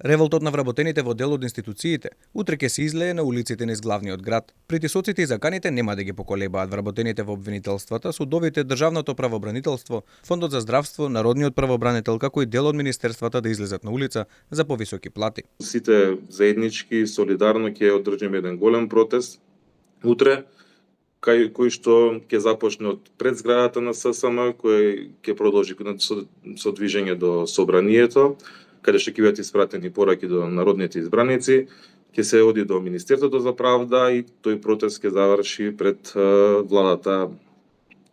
Револтот на вработените во дел од институциите утре ќе се излее на улиците низ главниот град. Притисоците и заканите нема да ги поколебаат вработените во обвинителствата, судовите, државното правобранителство, Фондот за здравство, народниот правобранител, како и дел од министерствата да излезат на улица за повисоки плати. Сите заеднички солидарно ќе одржиме еден голем протест утре, кој што ќе започне од пред зградата на ССМ, кој ќе продолжи со движење до собранието, каде што ќе бидат испратени пораки до народните избраници, ќе се оди до Министерството за правда и тој протест ќе заврши пред владата,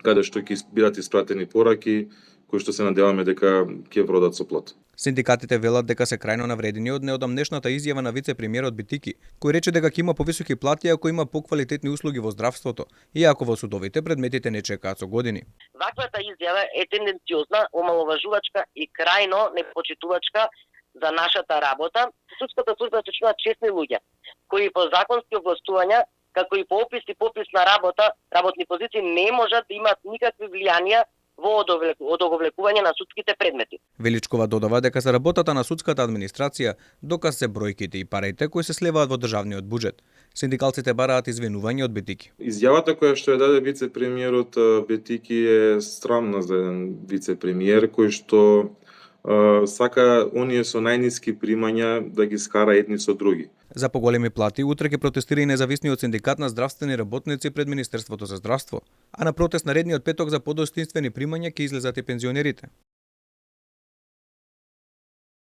каде што ќе бидат испратени пораки кои што се надеваме дека ќе вродат со плод. Синдикатите велат дека се крајно навредени од неодамнешната изјава на вице-премиерот Битики, кој рече дека ќе има повисоки плати ако има поквалитетни услуги во здравството, иако во судовите предметите не чекаат со години. Ваквата изјава е тенденциозна, омаловажувачка и крајно непочитувачка за нашата работа. Судската служба е точно честни луѓе, кои по законски овластувања, како и по опис и попис на работни позиции не можат да имат никакви влијанија во одоговлекување на судските предмети. Величкова додава дека за работата на судската администрација доказ се бројките и парите кои се слеваат во државниот буџет. Синдикалците бараат извинување од Бетики. Изјавата која што ја даде вице-премиерот Бетики е срамна за еден вице-премиер кој што сака оние со најниски примања да ги скара едни со други. За поголеми плати утре ќе протестира и независниот синдикат на здравствени работници пред Министерството за здравство, а на протест наредниот петок за подостоинствени примања ќе излезат и пензионерите.